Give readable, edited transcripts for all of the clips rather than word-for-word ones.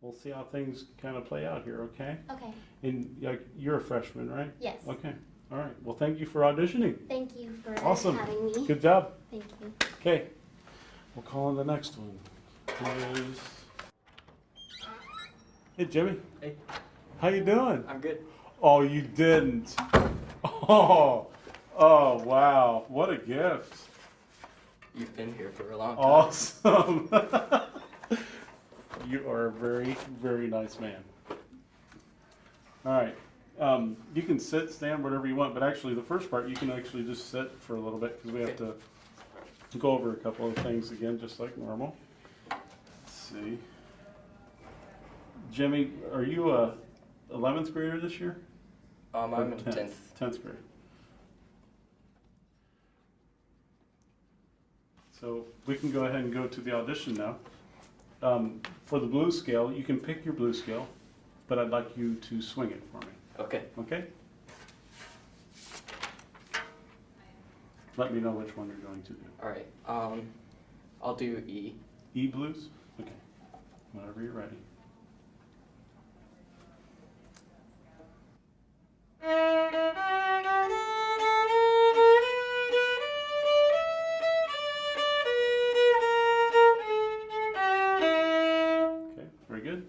we'll see how things kind of play out here, okay? Okay. And you're a freshman, right? Yes. Okay. All right. Well, thank you for auditioning. Thank you for Awesome. having me. Good job. Thank you. Okay. We'll call on the next one. Is... Hey, Jimmy. Hey. How you doing? I'm good. Oh, you didn't. Oh, wow. What a gift. You've been here for a long time. Awesome. You are a very, very nice man. All right. You can sit, stand, whatever you want, but actually the first part you can actually just sit for a little bit because we have to go over a couple of things again, just like normal. Let's see. Jimmy, are you a 11th grader this year? I'm in 10th. 10th grade. So we can go ahead and go to the audition now. For the blues scale, you can pick your blues scale, but I'd like you to swing it for me. Okay. Okay? Let me know which one you're going to do. All right. I'll do E. E blues? Okay. Whenever you're ready. Okay, very good.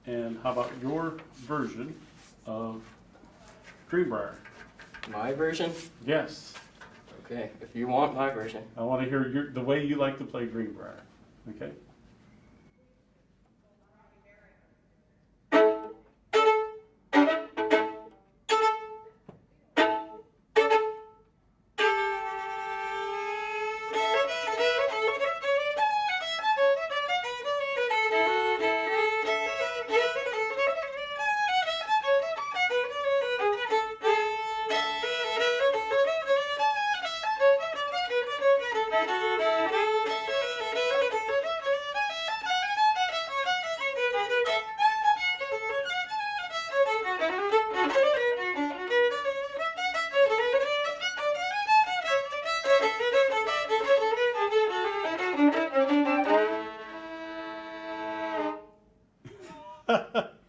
And how about your version of Greenbrier? My version? Yes. Okay. If you want my version. I want to hear the way you like to play Greenbrier. Okay?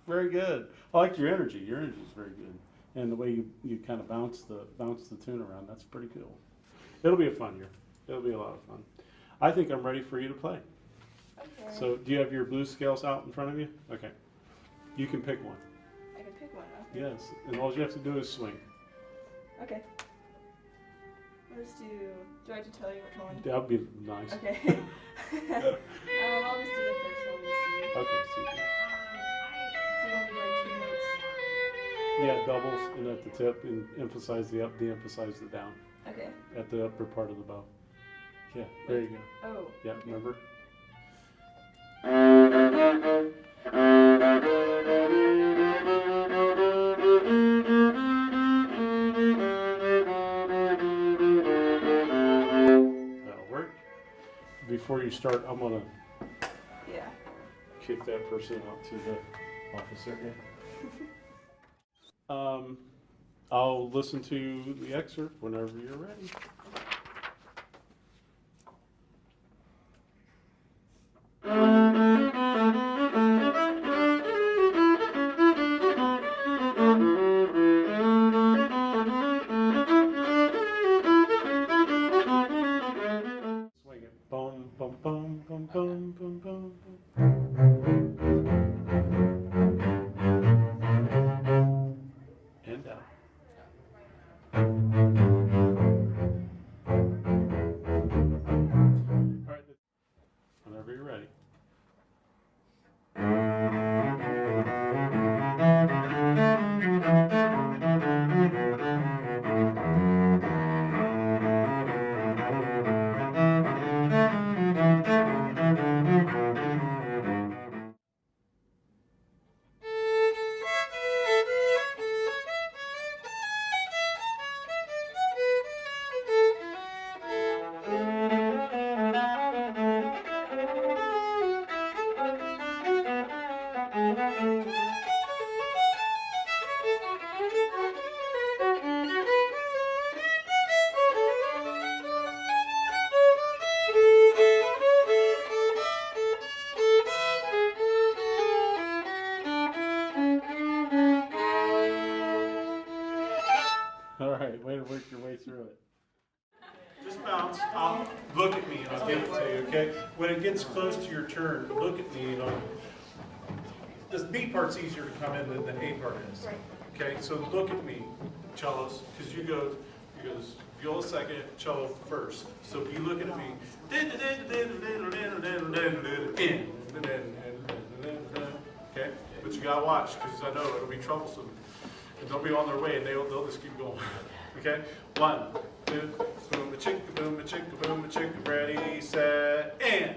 Very good. I like your energy. Your energy is very good, and the way you kind of bounce the tune around. That's pretty cool. It'll be a fun year. It'll be a lot of fun. I think I'm ready for you to play. Okay. So, do you have your blues scales out in front of you? Okay. You can pick one. I can pick one, okay. Yes, and all you have to do is swing. Okay. Let's do I have to tell you which one? That would be nice. Okay. I'll just do the first one, let's see. Okay. See. Do you want me to write 2 notes? Yeah, doubles, and at the tip, and emphasize the up, de-emphasize the down. Okay. At the upper part of the bow. Yeah, there you go. Oh. Yeah, okay. remember? That'll work. Before you start, I'm gonna Yeah. kick that person out to the office area. I'll listen to the excerpt whenever you're ready. Swing it. Boom, boom, boom, boom, boom, boom, boom. And down. All right. Whenever you're ready. bounce, look at me and I'll give it to you, okay? When it gets close to your turn, look at me and the B part's easier to come in than the A part is. Okay, so look at me, cellos, because you goes viola second, cello first. So if you look at me, okay? But you gotta watch, because I know it'll be troublesome. And they'll be on their way and they'll just keep going. Okay? 1, 2, boom a chicka, boom a chicka, boom a chicka, ready, set, and.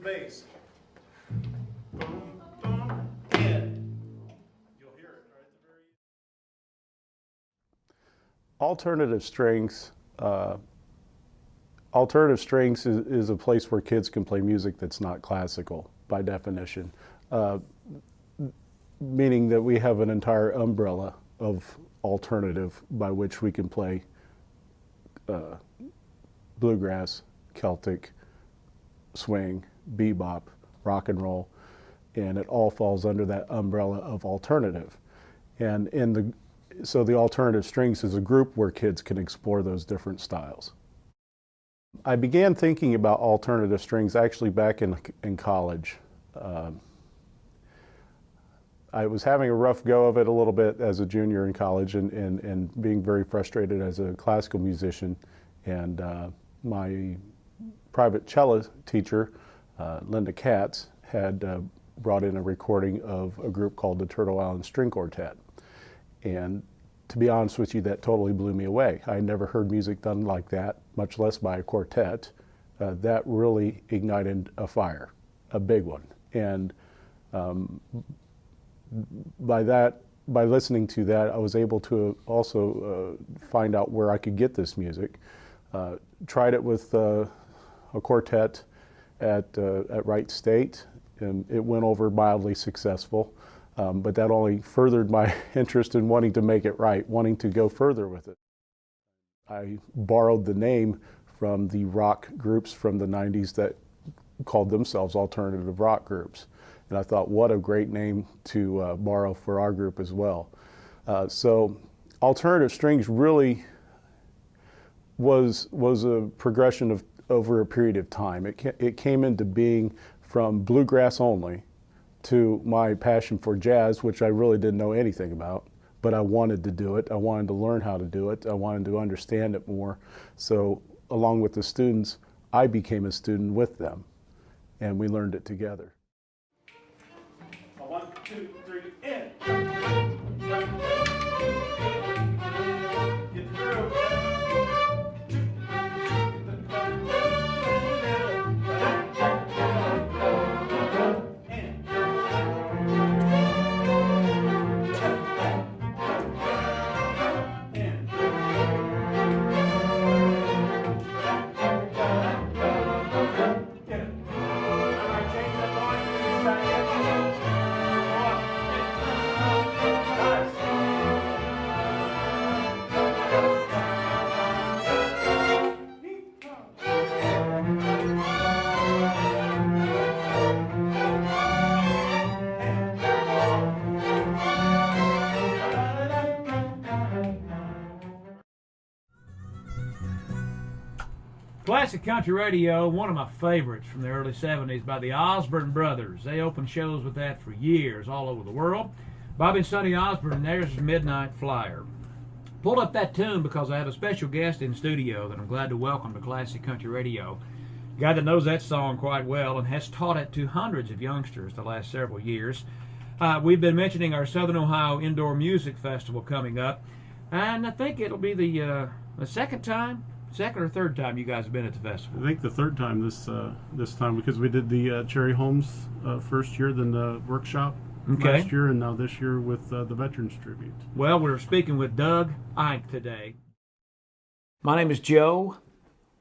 Bass. Boom, boom, in. You'll hear it right at the very end. Alternative strings is a place where kids can play music that's not classical by definition, meaning that we have an entire umbrella of alternative by which we can play bluegrass, Celtic, swing, bebop, rock and roll, and it all falls under that umbrella of alternative. And so the alternative strings is a group where kids can explore those different styles. I began thinking about alternative strings actually back in college. I was having a rough go of it a little bit as a junior in college and being very frustrated as a classical musician. And my private cello teacher, Linda Katz, had brought in a recording of a group called the Turtle Island String Quartet. And to be honest with you, that totally blew me away. I never heard music done like that, much less by a quartet. That really ignited a fire, a big one. And by listening to that, I was able to also find out where I could get this music. Tried it with a quartet at Wright State, and it went over mildly successful. But that only furthered my interest in wanting to make it right, wanting to go further with it. I borrowed the name from the rock groups from the 90s that called themselves alternative rock groups. And I thought, what a great name to borrow for our group as well. So alternative strings really was a progression of over a period of time. It came into being from bluegrass only to my passion for jazz, which I really didn't know anything about, but I wanted to do it. I wanted to learn how to do it. I wanted to understand it more. So along with the students, I became a student with them, and we learned it together. 1, 2, 3. Classic country radio, one of my favorites from the early 70s by the Osborne Brothers. They opened shows with that for years all over the world. Bobby and Sonny Osborne, and there's Midnight Flyer. Pulled up that tune because I have a special guest in studio that I'm glad to welcome to Classic Country Radio. A guy that knows that song quite well and has taught it to hundreds of youngsters the last several years. We've been mentioning our Southern Ohio Indoor Music Festival coming up, and I think it'll be the second or third time you guys have been at the festival. I think the third time this time, because we did the Cherry Holmes first year, then the workshop last year, and now this year with the Veterans Tribute. Well, we're speaking with Doug Ike today. My name is Joe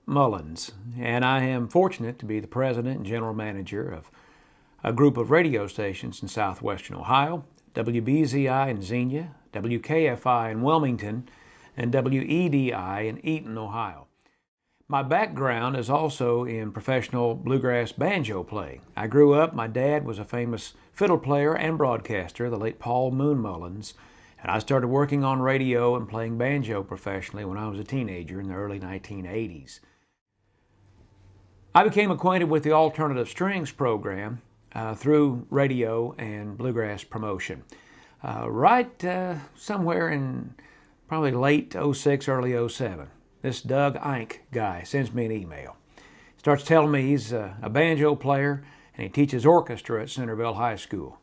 Mullins, and I am fortunate to be the president and general manager of a group of radio stations in southwestern Ohio, WBZI in Xenia, WKFI in Wilmington, and WEDI in Eaton, Ohio. My background is also in professional bluegrass banjo playing. I grew up, my dad was a famous fiddle player and broadcaster, the late Paul Moon Mullins, and I started working on radio and playing banjo professionally when I was a teenager in the early 1980s. I became acquainted with the Alternative Strings program through radio and bluegrass promotion. Somewhere in probably late 06, early 07. This Doug Ike guy sends me an email. Starts telling me he's a banjo player and he teaches orchestra at Centerville High School.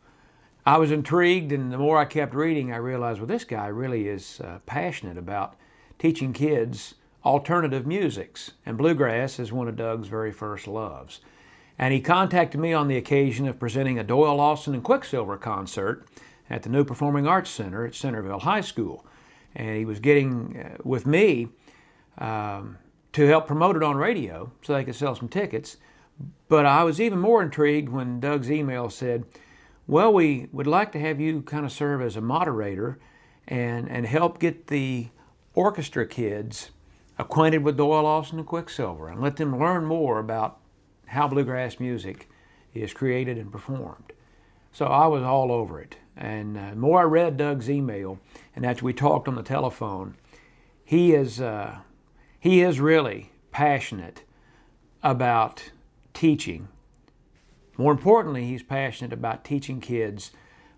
I was intrigued, and the more I kept reading, I realized, well, this guy really is passionate about teaching kids alternative musics, and bluegrass is one of Doug's very first loves. And he contacted me on the occasion of presenting a Doyle Lawson and Quicksilver concert at the new Performing Arts Center at Centerville High School. And he was getting with me to help promote it on radio so they could sell some tickets. But I was even more intrigued when Doug's email said, well, we would like to have you kind of serve as a moderator and help get the orchestra kids acquainted with Doyle Lawson and Quicksilver and let them learn more about how bluegrass music is created and performed. So I was all over it. And the more I read Doug's email, and after we talked on the telephone, he is really passionate about teaching. More importantly, he's passionate about teaching kids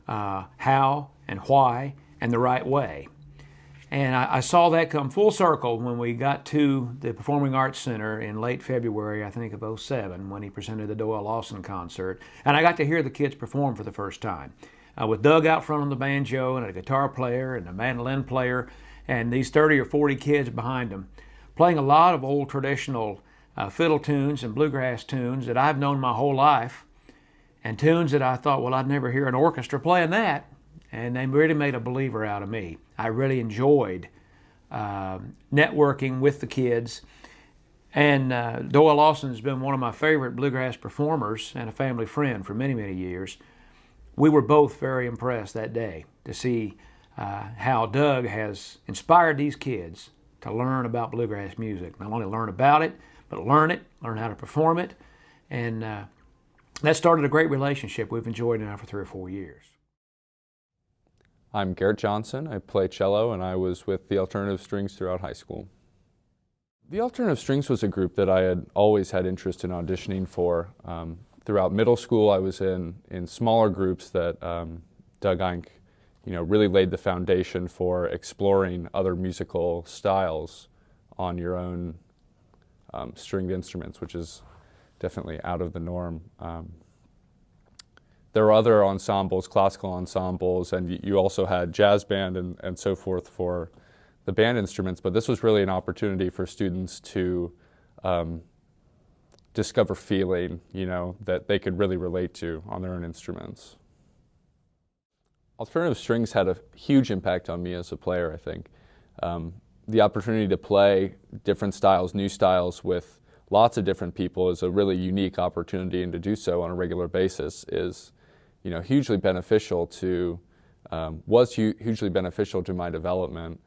how and why and the right way. And I saw that come full circle when we got to the Performing Arts Center in late February, I think of 07, when he presented the Doyle Lawson concert. And I got to hear the kids perform for the first time. With Doug out front on the banjo and a guitar player and a mandolin player and these 30 or 40 kids behind him, playing a lot of old traditional fiddle tunes and bluegrass tunes that I've known my whole life, and tunes that I thought, well, I'd never hear an orchestra playing that. And they really made a believer out of me. I really enjoyed networking with the kids. And Doyle Lawson has been one of my favorite bluegrass performers and a family friend for many, many years. We were both very impressed that day to see how Doug has inspired these kids to learn about bluegrass music. Not only learn about it, but learn how to perform it. And that started a great relationship we've enjoyed now for 3 or 4 years. I'm Garrett Johnson. I play cello, and I was with the Alternative Strings throughout high school. The Alternative Strings was a group that I had always had interest in auditioning for. Throughout middle school, I was in smaller groups that Doug Ike, really laid the foundation for exploring other musical styles on your own stringed instruments, which is definitely out of the norm. There were other ensembles, classical ensembles, and you also had jazz band and so forth for the band instruments, but this was really an opportunity for students to discover feeling, that they could really relate to on their own instruments. Alternative Strings had a huge impact on me as a player, I think. The opportunity to play different styles, new styles with lots of different people is a really unique opportunity, and to do so on a regular basis is hugely beneficial to, hugely beneficial to my development.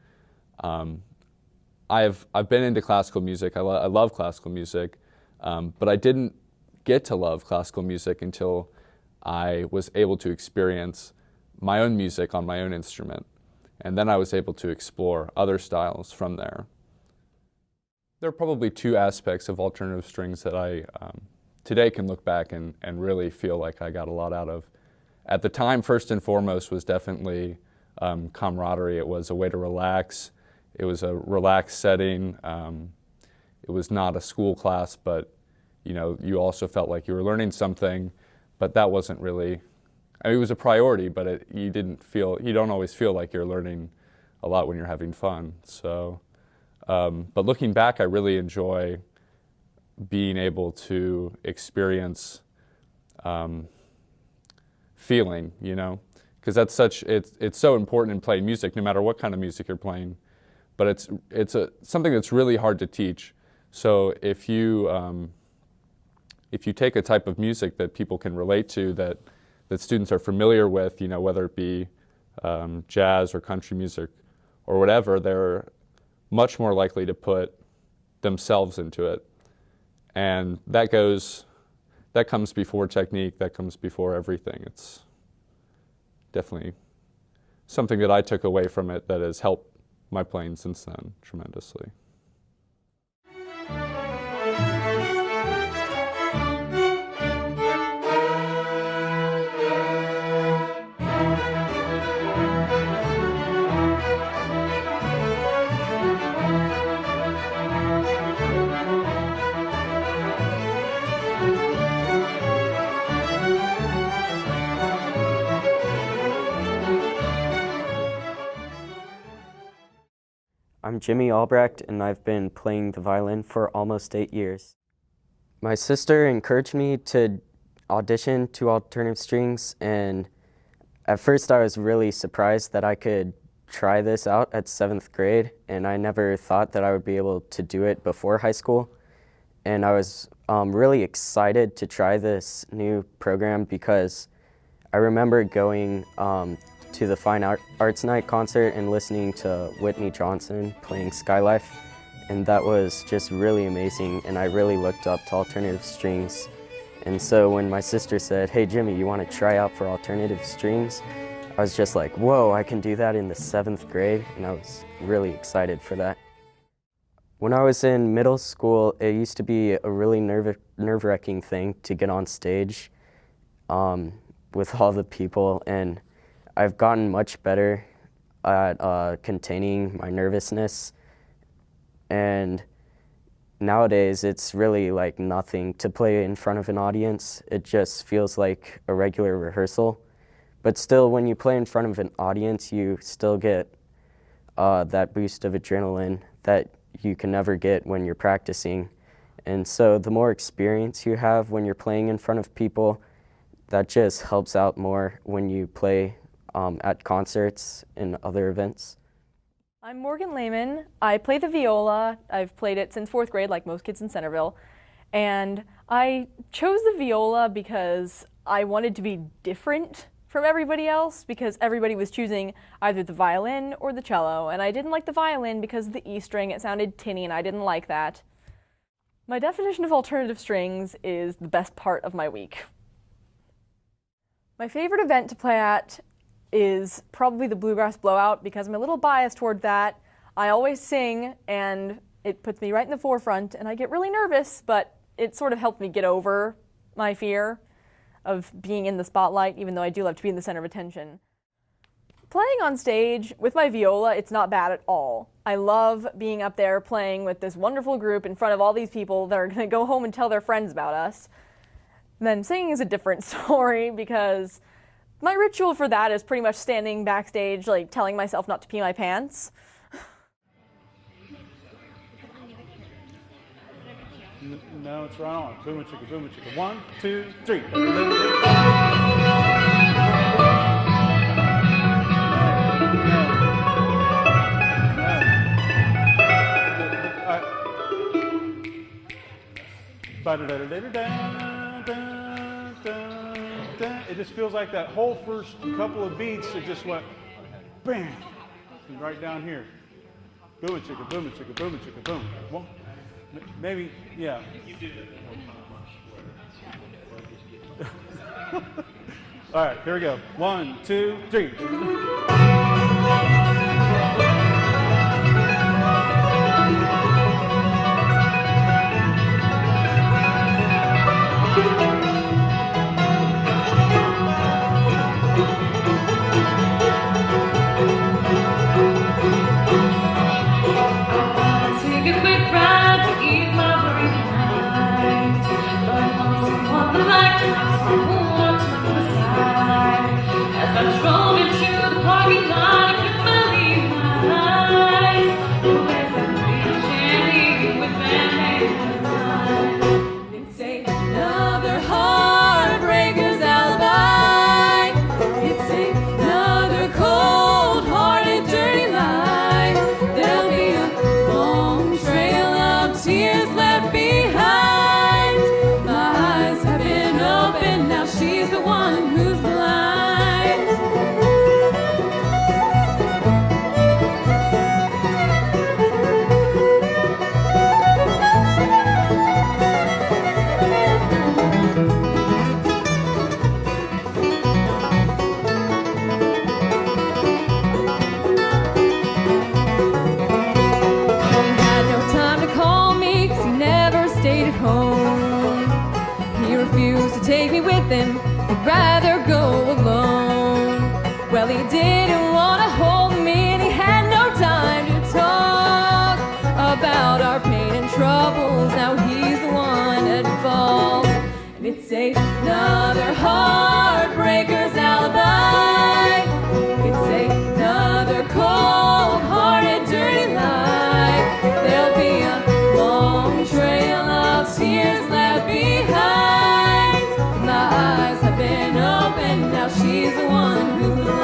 I've been into classical music. I love classical music, but I didn't get to love classical music until I was able to experience my own music on my own instrument. And then I was able to explore other styles from there. There are probably two aspects of alternative strings that I today can look back and really feel like I got a lot out of. At the time, first and foremost, was definitely camaraderie. It was a way to relax. It was a relaxed setting. It was not a school class, but you also felt like you were learning something, but that wasn't really, I mean, it was a priority, but you don't always feel like you're learning a lot when you're having fun. So, but looking back, I really enjoy being able to experience feeling, because it's so important in playing music, no matter what kind of music you're playing. But it's something that's really hard to teach. So if you take a type of music that people can relate to, that students are familiar with, whether it be jazz or country music or whatever, they're much more likely to put themselves into it. And that comes before technique, that comes before everything. It's definitely something that I took away from it that has helped my playing since then tremendously. I'm Jimmy Albrecht, and I've been playing the violin for almost 8 years. My sister encouraged me to audition to alternative strings, and at first I was really surprised that I could try this out at 7th grade, and I never thought that I would be able to do it before high school. And I was really excited to try this new program because I remember going to the Fine Arts Night concert and listening to Whitney Johnson playing Skylife, and that was just really amazing, and I really looked up to alternative strings. And so when my sister said, "Hey Jimmy, you want to try out for alternative strings?" I was just like, whoa, I can do that in the 7th grade, and I was really excited for that. When I was in middle school, it used to be a really nerve-wracking thing to get on stage with all the people, and I've gotten much better at containing my nervousness, and nowadays it's really like nothing to play in front of an audience. It just feels like a regular rehearsal, but still when you play in front of an audience you still get that boost of adrenaline that you can never get when you're practicing. And so the more experience you have when you're playing in front of people, that just helps out more when you play at concerts and other events. I'm Morgan Lehman. I play the viola. I've played it since 4th grade, like most kids in Centerville. And I chose the viola because I wanted to be different from everybody else, because everybody was choosing either the violin or the cello. And I didn't like the violin because of the E string. It sounded tinny and I didn't like that. My definition of alternative strings is the best part of my week. My favorite event to play at is probably the Bluegrass Blowout, because I'm a little biased toward that. I always sing and it puts me right in the forefront and I get really nervous, but it sort of helped me get over my fear of being in the spotlight, even though I do love to be in the center of attention. Playing on stage with my viola, it's not bad at all. I love being up there playing with this wonderful group in front of all these people that are going to go home and tell their friends about us. And then singing is a different story, because my ritual for that is pretty much standing backstage, like telling myself not to pee my pants. No, it's right on. Boom a chicka, boom a chicka. 1, 2, 3. It just feels like that whole first couple of beats, it just went bam, and right down here. Boom a chicka, boom a chicka, boom a chicka, boom. Well, maybe, yeah. You do that. All right, here we go. 1, 2, 3. ride to ease my worried mind. But once it was the light, I saw more to the side. As I drove into the parking lot, I couldn't believe my eyes. Oh, there's that pretty Jenny with that hand. It's another heartbreaker's alibi. It's another cold-hearted, dirty lie. There'll be a long trail of tears left behind. My eyes have been opened, now she's the one who's blind. He had no time to call me 'cause he never stayed at home. He refused to take me with him, he'd rather go alone. Well, he didn't want to hold me and he had no time to talk about our pain and troubles. Now he's the one at fault. And it's another heartbreaker's alibi. It's another cold-hearted, dirty lie. There'll be a long trail of tears left behind. My eyes have been opened, now she's the one who's blind.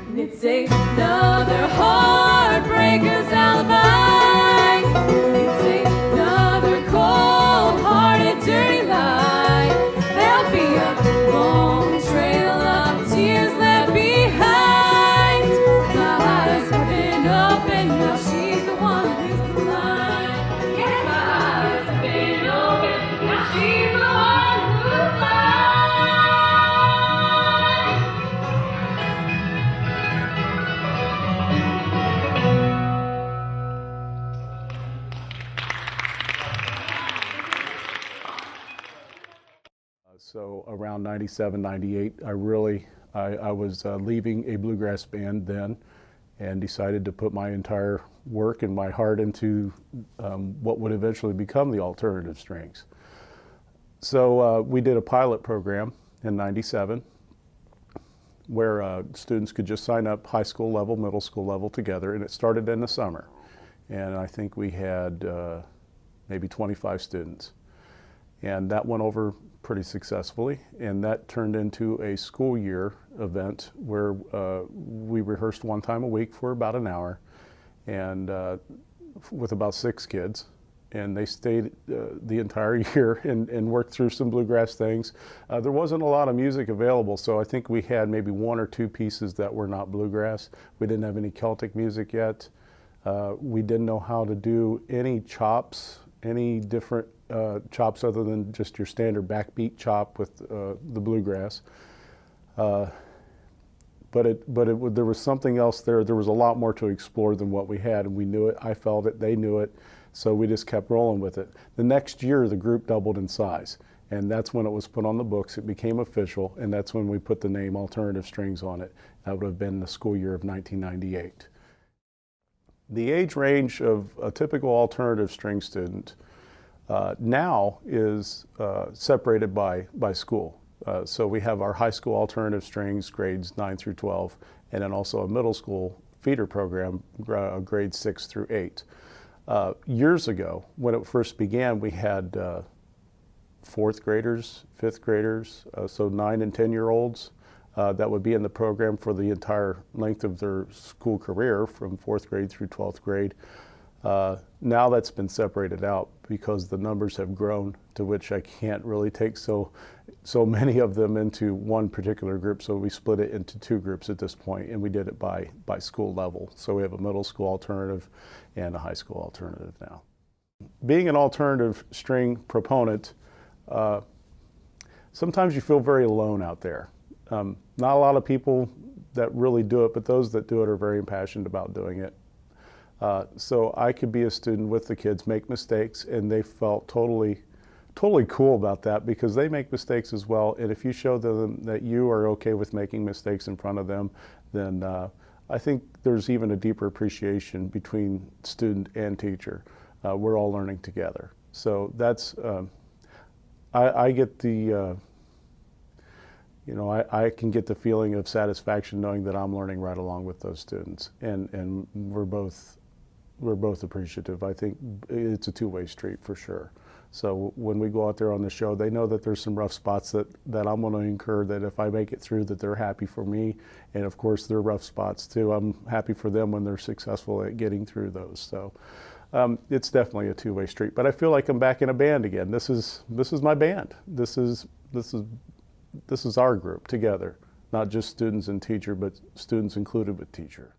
And it's another heartbreaker's alibi. It's another cold-hearted, dirty lie. There'll be a long trail of tears left behind. My eyes have been opened, now she's the one who's blind. Yes, my eyes have been opened, now she's the one who's blind. So around 97, 98, I was leaving a bluegrass band then and decided to put my entire work and my heart into what would eventually become the alternative strings. So we did a pilot program in 97 where students could just sign up high school level, middle school level together, and it started in the summer. And I think we had maybe 25 students. And that went over pretty successfully, and that turned into a school year event where we rehearsed one time a week for about an hour, and with about 6 kids, and they stayed the entire year and worked through some bluegrass things. There wasn't a lot of music available, so I think we had maybe 1 or 2 pieces that were not bluegrass. We didn't have any Celtic music yet. We didn't know how to do any chops, any different chops other than just your standard backbeat chop with the bluegrass. But there was something else there. There was a lot more to explore than what we had, and we knew it. I felt it. They knew it. So we just kept rolling with it. The next year, the group doubled in size, and that's when it was put on the books. It became official, and that's when we put the name Alternative Strings on it. That would have been the school year of 1998. The age range of a typical alternative string student now is separated by school. So we have our high school alternative strings, grades 9 through 12, and then also a middle school feeder program, grades 6 through 8. Years ago, when it first began, we had 4th graders, 5th graders, so 9 and 10-year-olds that would be in the program for the entire length of their school career from 4th grade through 12th grade. Now that's been separated out because the numbers have grown to which I can't really take so many of them into one particular group, so we split it into 2 groups at this point, and we did it by school level. So we have a middle school alternative and a high school alternative now. Being an alternative string proponent, sometimes you feel very alone out there. Not a lot of people that really do it, but those that do it are very passionate about doing it. So I could be a student with the kids, make mistakes, and they felt totally cool about that because they make mistakes as well. And if you show them that you are okay with making mistakes in front of them, then I think there's even a deeper appreciation between student and teacher. We're all learning together. So that's, I get the, I can get the feeling of satisfaction knowing that I'm learning right along with those students, and we're both appreciative. I think it's a two-way street for sure. So when we go out there on the show, they know that there's some rough spots that I'm going to incur, that if I make it through, that they're happy for me, and of course their rough spots too. I'm happy for them when they're successful at getting through those. So it's definitely a two-way street. But I feel like I'm back in a band again. This is my band. This is our group together, not just students and teacher, but students included with teacher.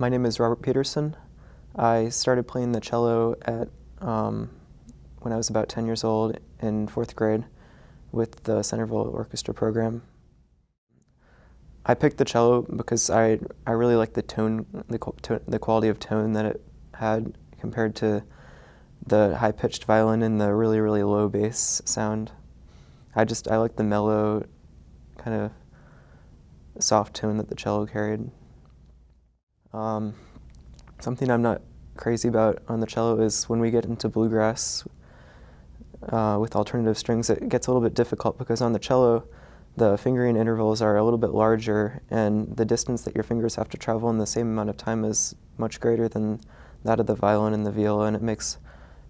My name is Robert Peterson. I started playing the cello at when I was about 10 years old in 4th grade with the Centerville orchestra program. I picked the cello because I really liked the tone, the quality of tone that it had compared to the high-pitched violin and the really, really low bass sound. I like the mellow, kind of soft tone that the cello carried. Something I'm not crazy about on the cello is when we get into bluegrass with alternative strings, it gets a little bit difficult because on the cello, the fingering intervals are a little bit larger and the distance that your fingers have to travel in the same amount of time is much greater than that of the violin and the viola, and it makes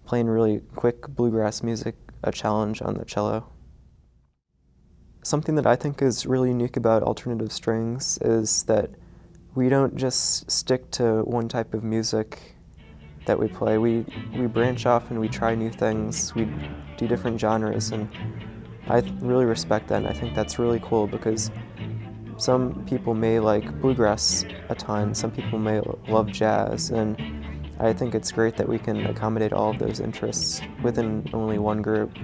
playing really quick bluegrass music a challenge on the cello. Something that I think is really unique about alternative strings is that we don't just stick to one type of music that we play. We branch off and we try new things. We do different genres, and I really respect that, and I think that's really cool because some people may like bluegrass a ton, some people may love jazz, and I think it's great that we can accommodate all of those interests within only one group.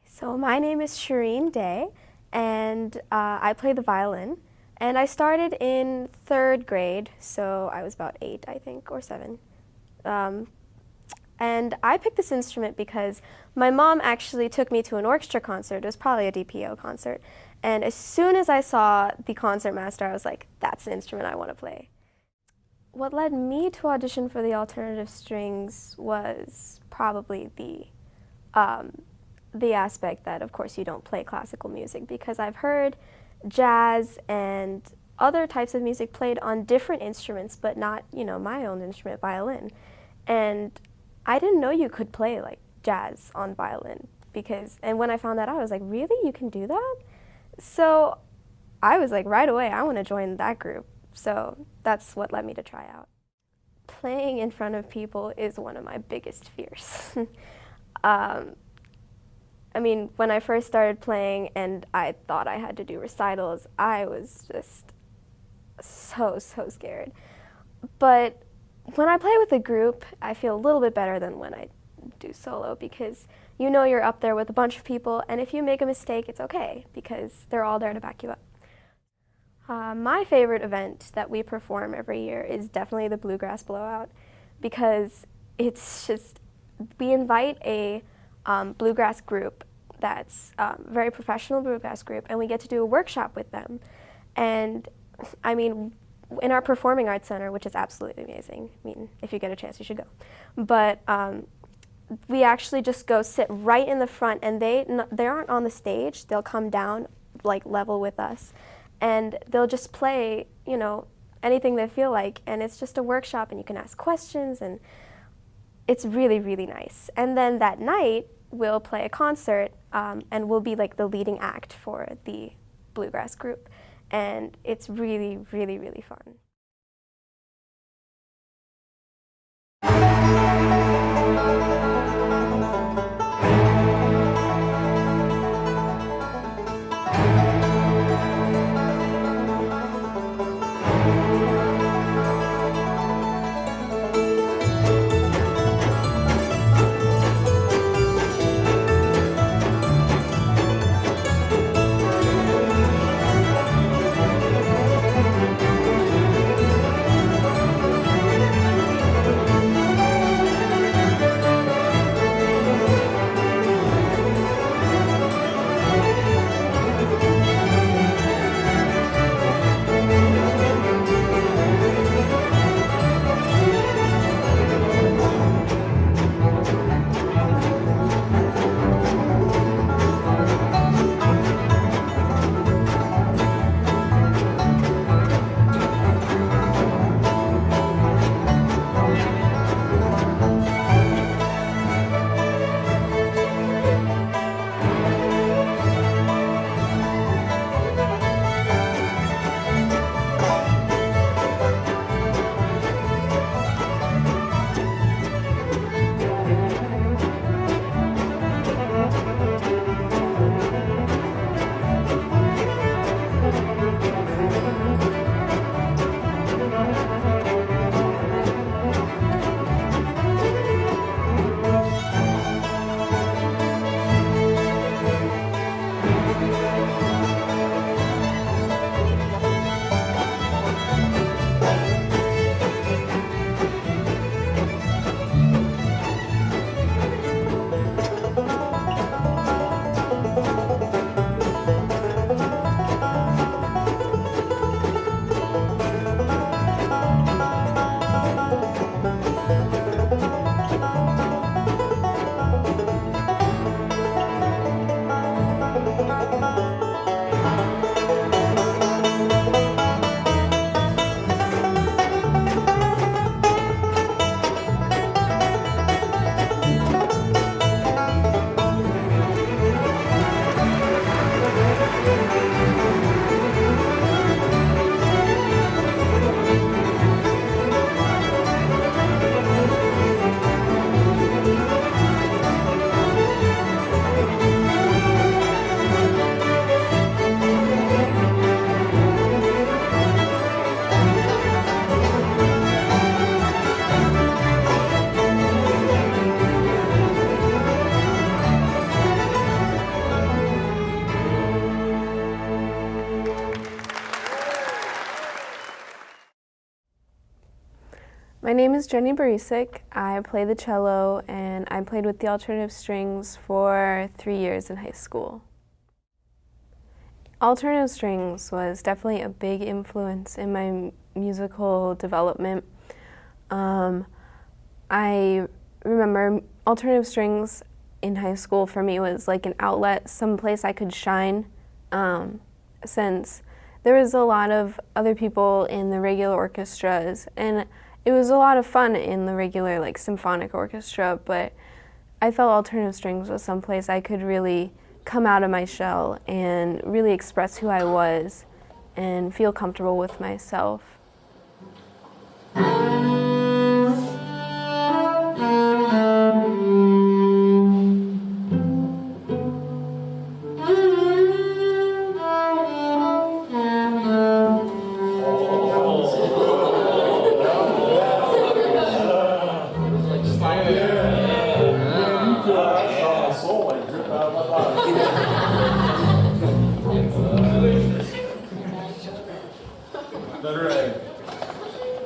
So my name is Shireen Day, and I play the violin. And I started in 3rd grade, so I was about 8, I think, or 7. And I picked this instrument because my mom actually took me to an orchestra concert. It was probably a DPO concert. And as soon as I saw the concertmaster, I was like, that's the instrument I want to play. What led me to audition for the alternative strings was probably the aspect that, of course, you don't play classical music, because I've heard jazz and other types of music played on different instruments, but not, my own instrument, violin. And I didn't know you could play like jazz on violin, and when I found that out, I was like, really, you can do that? So I was like, right away, I want to join that group. So that's what led me to try out. Playing in front of people is one of my biggest fears. I mean, when I first started playing and I thought I had to do recitals, I was just so scared. But when I play with a group, I feel a little bit better than when I do solo, because you're up there with a bunch of people, and if you make a mistake, it's okay, because they're all there to back you up. My favorite event that we perform every year is definitely the Bluegrass Blowout, because it's just, we invite a bluegrass group that's a very professional bluegrass group, and we get to do a workshop with them. And I mean, in our Performing Arts Center, which is absolutely amazing. I mean, if you get a chance, you should go. But we actually just go sit right in the front, and they aren't on the stage. They'll come down like level with us, and they'll just play, anything they feel like, and it's just a workshop, and you can ask questions, and it's really, really nice. And then that night, we'll play a concert, and we'll be like the leading act for the bluegrass group, and it's really, really, really fun. My name is Jim Berecek. I play the cello, and I played with the alternative strings for 3 years in high school. Alternative strings was definitely a big influence in my musical development. I remember alternative strings in high school for me was like an outlet, some place I could shine, since there was a lot of other people in the regular orchestras, and it was a lot of fun in the regular like symphonic orchestra, but I felt alternative strings was some place I could really come out of my shell and really express who I was and feel comfortable with myself.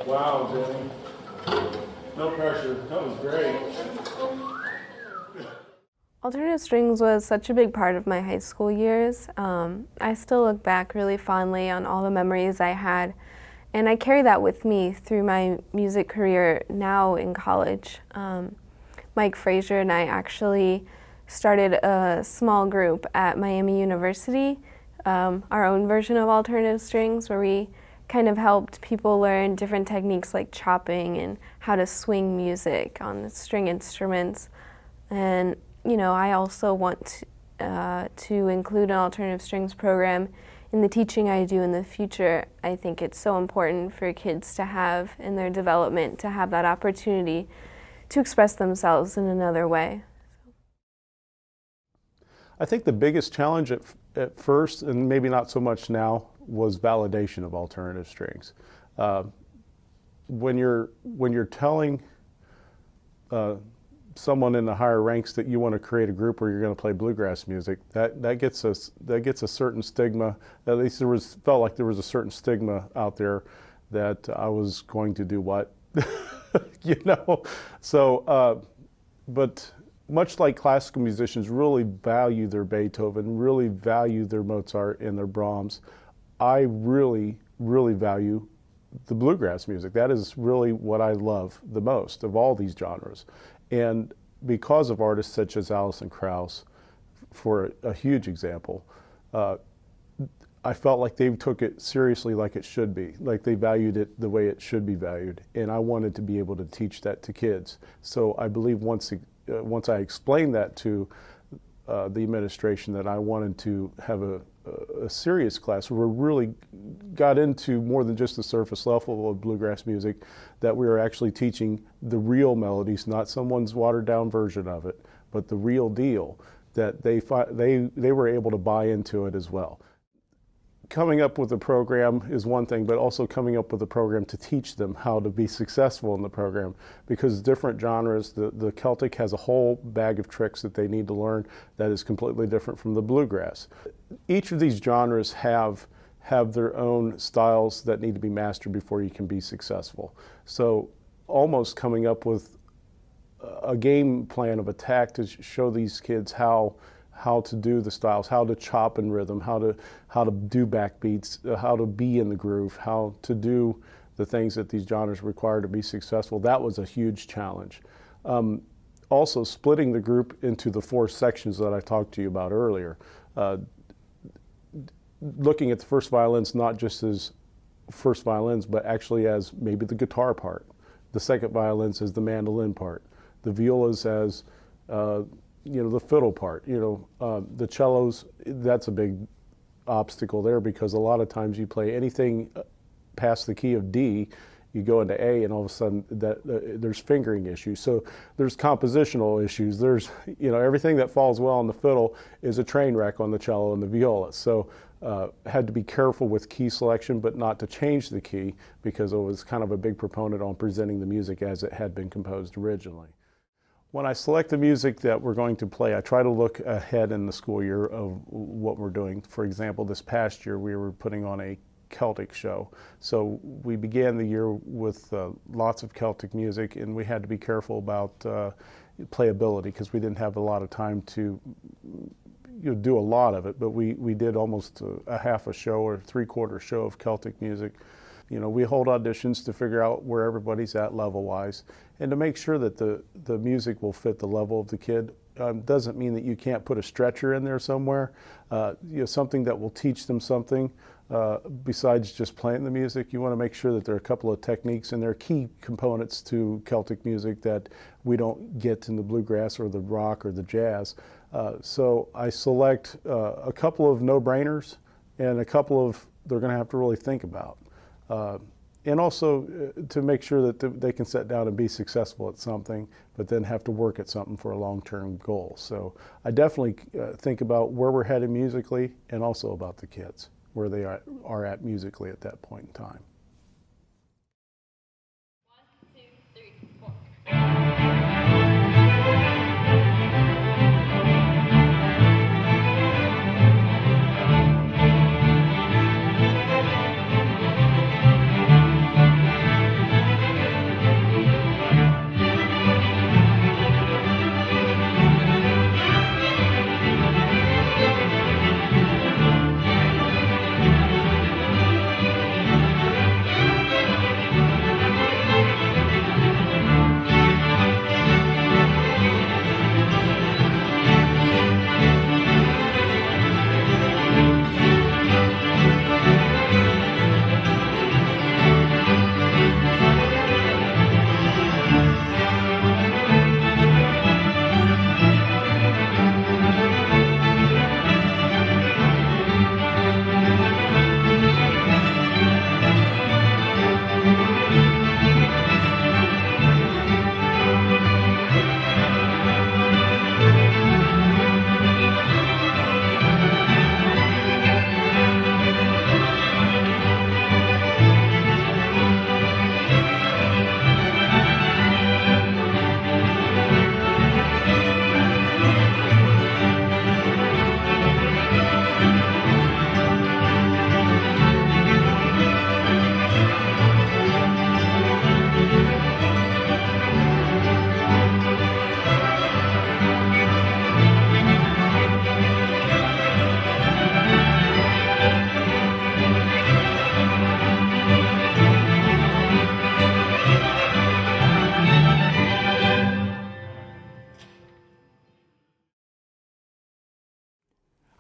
Wow, Jimmy. No pressure. That was great. Alternative strings was such a big part of my high school years. I still look back really fondly on all the memories I had, and I carry that with me through my music career now in college. Mike Frazier and I actually started a small group at Miami University, our own version of alternative strings, where we kind of helped people learn different techniques like chopping and how to swing music on the string instruments. And you know, I also want to include an alternative strings program in the teaching I do in the future. I think it's so important for kids to have in their development, to have that opportunity to express themselves in another way. I think the biggest challenge at first, and maybe not so much now, was validation of alternative strings. When you're telling someone in the higher ranks that you want to create a group where you're going to play bluegrass music, that gets a certain stigma. At least felt like there was a certain stigma out there that I was going to do what, you know. So, but much like classical musicians really value their Beethoven, really value their Mozart and their Brahms, I really, really value the bluegrass music. That is really what I love the most of all these genres. And because of artists such as Alison Krauss, for a huge example, I felt like they took it seriously like it should be, like they valued it the way it should be valued. And I wanted to be able to teach that to kids. So I believe once I explained that to the administration, that I wanted to have a serious class where we really got into more than just the surface level of bluegrass music, that we were actually teaching the real melodies, not someone's watered down version of it, but the real deal, that they were able to buy into it as well. Coming up with a program is one thing, but also coming up with a program to teach them how to be successful in the program, because different genres, the Celtic has a whole bag of tricks that they need to learn that is completely different from the bluegrass. Each of these genres have their own styles that need to be mastered before you can be successful. So almost coming up with a game plan of attack to show these kids how to do the styles, how to chop in rhythm, how to do backbeats, how to be in the groove, how to do the things that these genres require to be successful. That was a huge challenge. Also, splitting the group into the 4 sections that I talked to you about earlier. Looking at the first violins not just as first violins, but actually as maybe the guitar part. The second violins as the mandolin part. The violas as the fiddle part, the cellos, that's a big obstacle there, because a lot of times you play anything past the key of D, you go into A, and all of a sudden there's fingering issues. So there's compositional issues. There's, everything that falls well on the fiddle is a train wreck on the cello and the viola. So had to be careful with key selection, but not to change the key, because I was kind of a big proponent on presenting the music as it had been composed originally. When I select the music that we're going to play, I try to look ahead in the school year of what we're doing. For example, this past year we were putting on a Celtic show. So we began the year with lots of Celtic music, and we had to be careful about playability because we didn't have a lot of time to do a lot of it, but we did almost a half a show or three-quarter show of Celtic music. We hold auditions to figure out where everybody's at level-wise, and to make sure that the music will fit the level of the kid. Doesn't mean that you can't put a stretcher in there somewhere, something that will teach them something besides just playing the music. You want to make sure that there are a couple of techniques and there are key components to Celtic music that we don't get in the bluegrass or the rock or the jazz. So I select a couple of no-brainers and a couple of they're going to have to really think about. And also to make sure that they can sit down and be successful at something, but then have to work at something for a long-term goal. So I definitely think about where we're headed musically and also about the kids, where they are at musically at that point in time. 1, 2, 3, 4.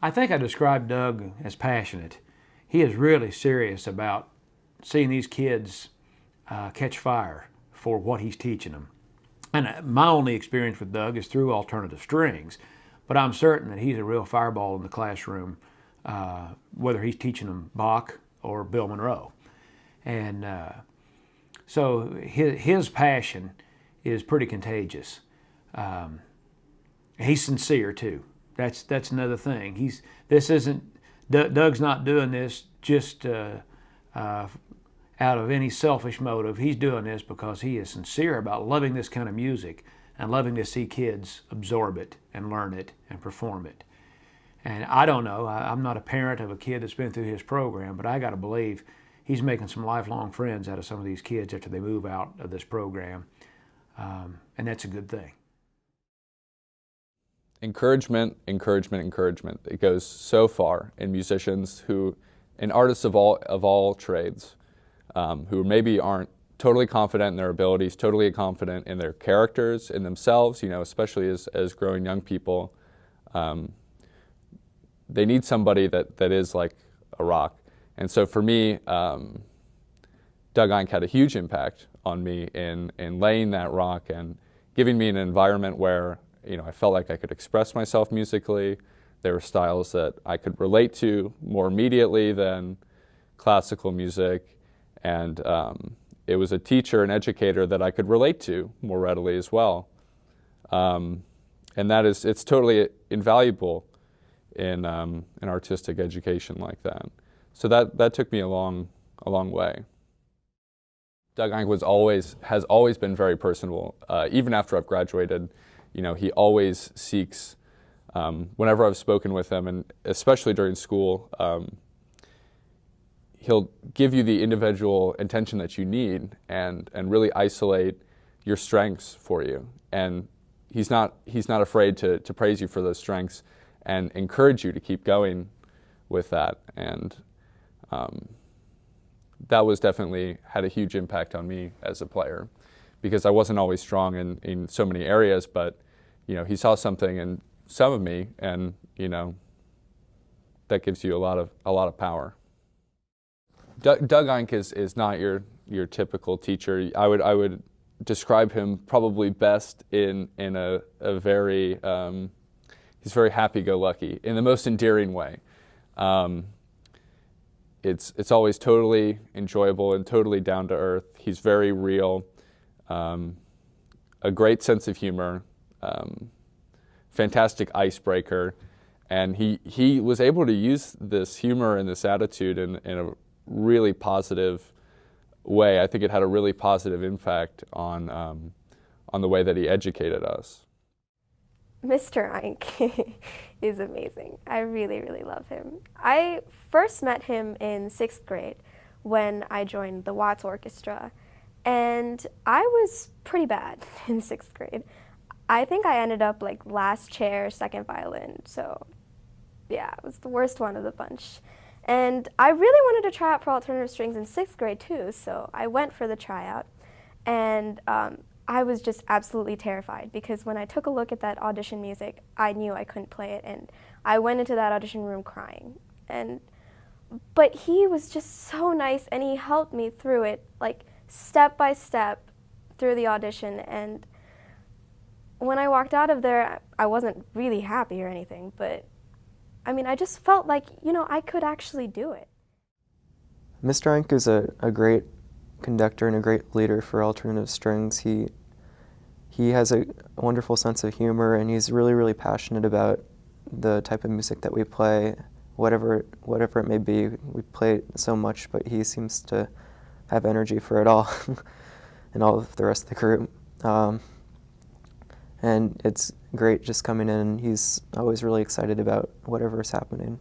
I think I described Doug as passionate. He is really serious about seeing these kids catch fire for what he's teaching them. And my only experience with Doug is through alternative strings, but I'm certain that he's a real fireball in the classroom, whether he's teaching them Bach or Bill Monroe. And so his passion is pretty contagious. He's sincere too. That's another thing. Doug's not doing this just out of any selfish motive. He's doing this because he is sincere about loving this kind of music and loving to see kids absorb it and learn it and perform it. And I don't know, I'm not a parent of a kid that's been through his program, but I got to believe he's making some lifelong friends out of some of these kids after they move out of this program. And that's a good thing. Encouragement, encouragement, encouragement. It goes so far in musicians and artists of all trades, who maybe aren't totally confident in their abilities, totally confident in their characters, in themselves, especially as growing young people. They need somebody that is like a rock. And so for me, Doug Einck had a huge impact on me in laying that rock and giving me an environment where I felt like I could express myself musically. There were styles that I could relate to more immediately than classical music. And it was a teacher and educator that I could relate to more readily as well. And it's totally invaluable in an artistic education like that. So that took me a long way. Doug Einck has always been very personable. Even after I've graduated, he always seeks, whenever I've spoken with him, and especially during school, he'll give you the individual attention that you need and really isolate your strengths for you. And he's not afraid to praise you for those strengths and encourage you to keep going with that. And that was definitely had a huge impact on me as a player, because I wasn't always strong in so many areas, but he saw something in some of me, and that gives you a lot of power. Doug Eink is not your typical teacher. I would describe him probably best in a very he's very happy-go-lucky in the most endearing way. It's always totally enjoyable and totally down to earth. He's very real, a great sense of humor, fantastic icebreaker, and he was able to use this humor and this attitude in a really positive way. I think it had a really positive impact on the way that he educated us. Mr. Eink is amazing. I really, really love him. I first met him in 6th grade when I joined the Watts Orchestra, and I was pretty bad in 6th grade. I think I ended up like last chair, second violin, so yeah, it was the worst one of the bunch. And I really wanted to try out for alternative strings in 6th grade too, so I went for the tryout, and I was just absolutely terrified, because when I took a look at that audition music, I knew I couldn't play it, and I went into that audition room crying. But he was just so nice, and he helped me through it, like step by step through the audition. And when I walked out of there, I wasn't really happy or anything, but I mean, I just felt like, I could actually do it. Mr. Eink is a great conductor and a great leader for alternative strings. He has a wonderful sense of humor, and he's really, really passionate about the type of music that we play, whatever it may be. We play so much, but he seems to have energy for it all, and all of the rest of the group. And it's great just coming in. He's always really excited about whatever is happening.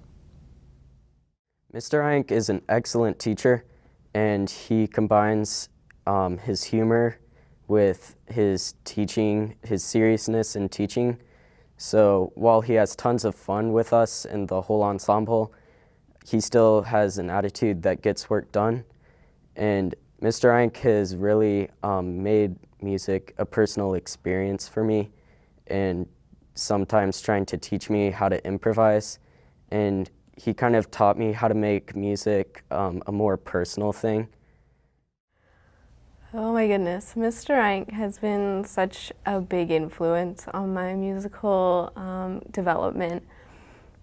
Mr. Eink is an excellent teacher, and he combines his humor with his teaching, his seriousness in teaching. So while he has tons of fun with us and the whole ensemble, he still has an attitude that gets work done. And Mr. Eink has really made music a personal experience for me, and sometimes trying to teach me how to improvise. And he kind of taught me how to make music a more personal thing. Oh my goodness, Mr. Eink has been such a big influence on my musical development.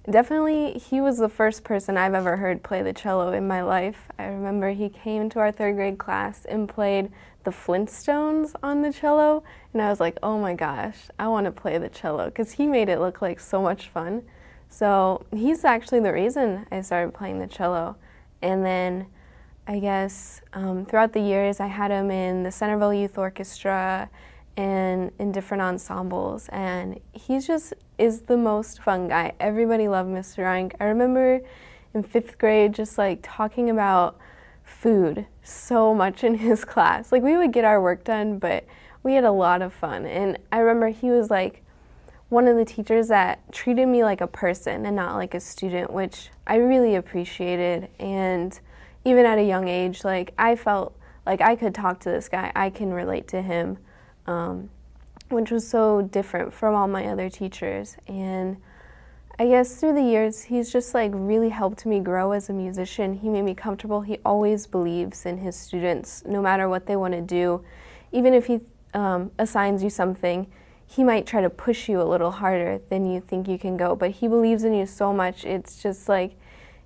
Definitely, he was the first person I've ever heard play the cello in my life. I remember he came to our 3rd grade class and played the Flintstones on the cello, and I was like, oh my gosh, I want to play the cello, because he made it look like so much fun. So he's actually the reason I started playing the cello. And then I guess throughout the years I had him in the Centerville Youth Orchestra and in different ensembles, and he just is the most fun guy. Everybody loved Mr. Eink. I remember in 5th grade just like talking about food so much in his class. Like, we would get our work done, but we had a lot of fun. And I remember he was like one of the teachers that treated me like a person and not like a student, which I really appreciated. And even at a young age, like, I felt like I could talk to this guy, I can relate to him, which was so different from all my other teachers. And I guess through the years, he's just like really helped me grow as a musician. He made me comfortable. He always believes in his students, no matter what they want to do. Even if he assigns you something, he might try to push you a little harder than you think you can go, but he believes in you so much. It's just like,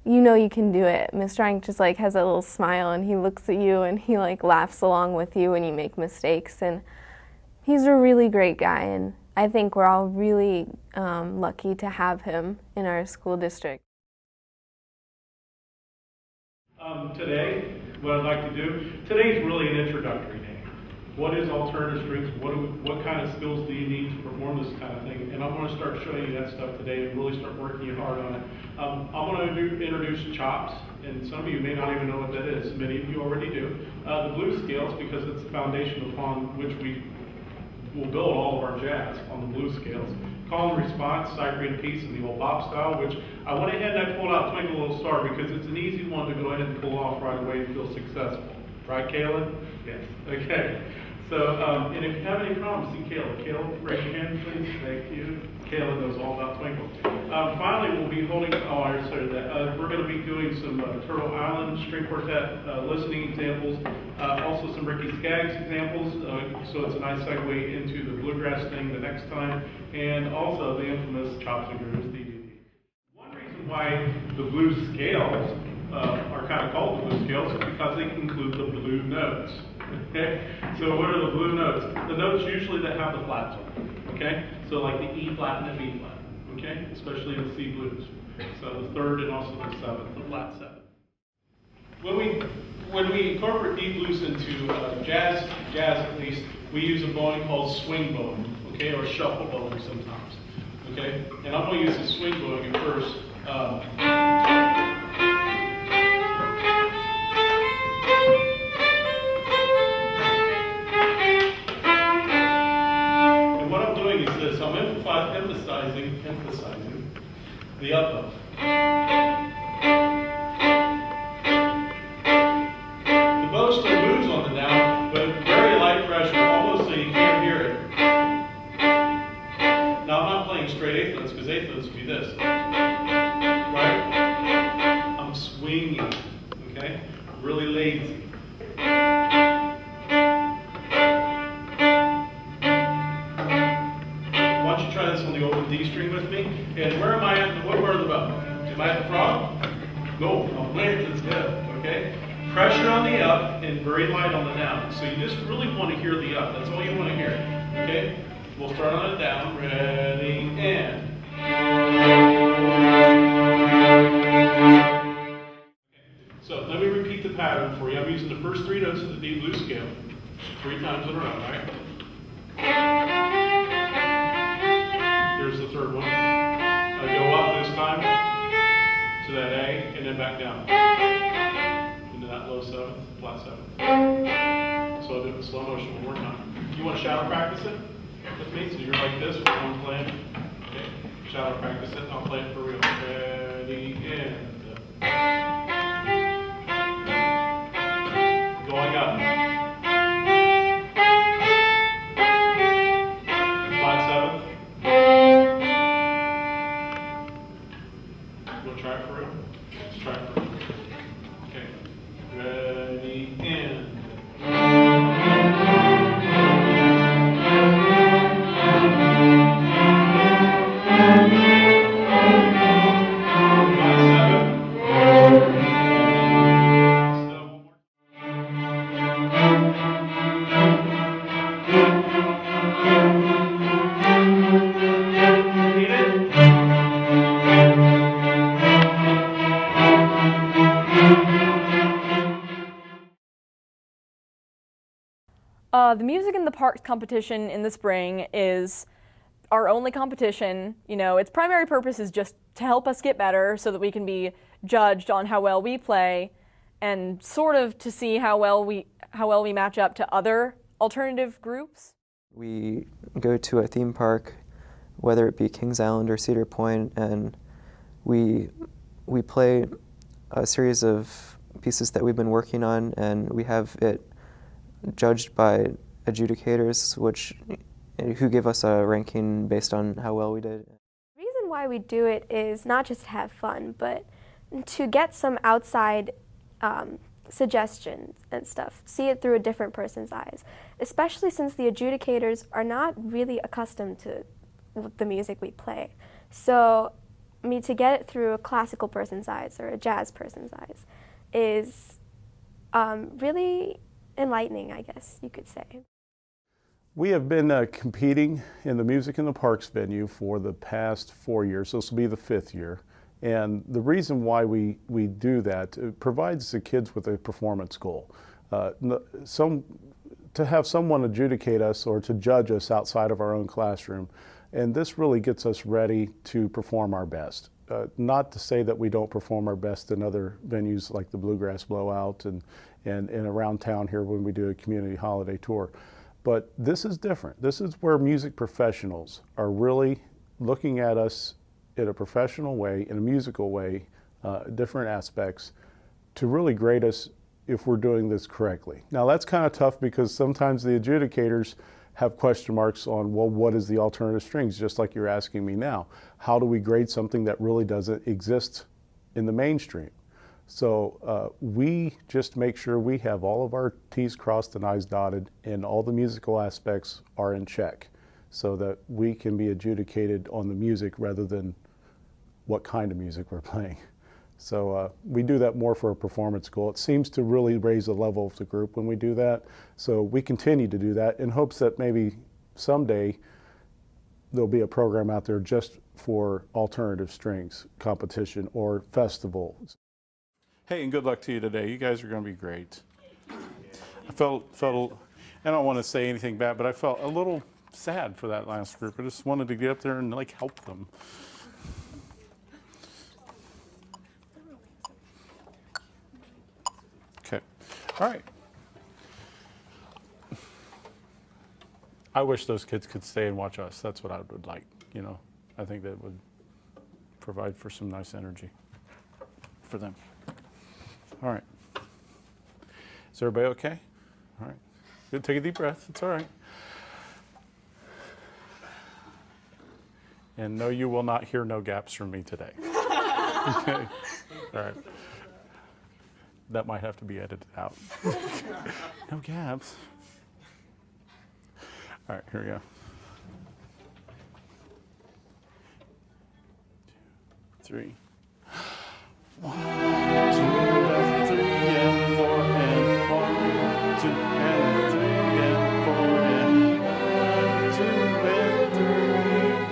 you know you can do it. Mr. Eink just like has a little smile, and he looks at you and he like laughs along with you when you make mistakes. And he's a really great guy, and I think we're all really lucky to have him in our school district. Today, what I'd like to do, today's really an introductory day. what is alternative strings, what kind of skills do you need to perform this kind of thing, and I'm going to start showing you that stuff today and really start working hard on it. I'm going to introduce chops, and some of you may not even know what that is. Many of you already do. The blues scales, because it's the foundation upon which we will build all of our jazz on the blues scales. Call and response, Cyprian piece in the old bop style, which I went ahead and I pulled out Twinkle Little Star because it's an easy one to go ahead and pull off right away and feel successful. Right, Kaylin? Yes. Okay. So, and if you have any problems, see Kaylin. Kaylin, raise your hand, please. Thank you. Kaylin knows all about Twinkle. Finally, we'll be holding, I already said that. We're going to be doing some Turtle Island String Quartet listening examples, also some Ricky Skaggs examples, so it's a nice segue into the Bluegrass thing the next time, and also the infamous Chops and Grooves DVD. One reason why the blues scales are kind of called the blues scales is because they include the blue notes. Okay? So what are the blue notes? The notes usually that have the flats on them. Okay? So like the E flat and the B flat. Okay? Especially in the C blues. So the third and also the seventh, the flat seventh. When we incorporate D blues into jazz at least, we use a bowing called swing bowing, okay, or shuffle bowing sometimes. Okay? And I'm going to use the swing bowing at first. I'm emphasizing the up bow. The bow still moves on the down, but very light pressure, almost so you can't hear it. Now I'm not playing straight eighth notes because eighth notes would be this, right? I'm swinging, okay? Really lazy. D string with me, and where am I at? What part of the bow? Am I at the frog? No, I'm playing to the tip, okay? Pressure on the up and very light on the down. So you just really want to hear the up. That's all you want to hear, okay? We'll start on the down. Ready, and. So let me repeat the pattern for you. I'm using the first three notes of the D blues scale 3 times in a row, right? Here's the third one. I go up this time to that A and then back down into that low seventh, flat seventh. So I'll do it in slow motion one more time. You want to shadow practice it with me? So you're like this when I'm playing. Okay. Shadow practice it. I'll play it for real. Ready, and going up. The Music in the Parks competition in the spring is our only competition. You know, its primary purpose is just to help us get better so that we can be judged on how well we play and sort of to see how well we match up to other alternative groups. We go to a theme park, whether it be Kings Island or Cedar Point, and we play a series of pieces that we've been working on, and we have it judged by adjudicators, who give us a ranking based on how well we did. The reason why we do it is not just to have fun, but to get some outside suggestions and stuff, see it through a different person's eyes, especially since the adjudicators are not really accustomed to the music we play. So, I mean, to get it through a classical person's eyes or a jazz person's eyes is really enlightening, I guess you could say. We have been competing in the Music in the Parks venue for the past 4 years, so this will be the 5th year. And the reason why we do that, it provides the kids with a performance goal. Some to have someone adjudicate us or to judge us outside of our own classroom. And this really gets us ready to perform our best. Not to say that we don't perform our best in other venues like the Bluegrass Blowout and around town here when we do a community holiday tour. But this is different. This is where music professionals are really looking at us in a professional way, in a musical way, different aspects, to really grade us if we're doing this correctly. Now that's kind of tough because sometimes the adjudicators have question marks on, well, what is the alternative strings, just like you're asking me now. How do we grade something that really doesn't exist in the mainstream? So we just make sure we have all of our T's crossed and I's dotted and all the musical aspects are in check so that we can be adjudicated on the music rather than what kind of music we're playing. So we do that more for a performance goal. It seems to really raise the level of the group when we do that. So we continue to do that in hopes that maybe someday there'll be a program out there just for alternative strings competition or festivals. Hey, and good luck to you today. You guys are going to be great. I felt, I don't want to say anything bad, but I felt a little sad for that last group. I just wanted to get up there and like help them. Okay. All right. I wish those kids could stay and watch us. That's what I would like, you know. I think that would provide for some nice energy for them. All right. Is everybody okay? All right. Good. Take a deep breath. It's all right. And no, you will not hear no gaps from me today. Okay. All right. That might have to be edited out. No gaps. All right, here we go. 2, 3. 1, 2, and 3, and 4, and 4, 2, and 3, and 4, and 1, 2, and 3,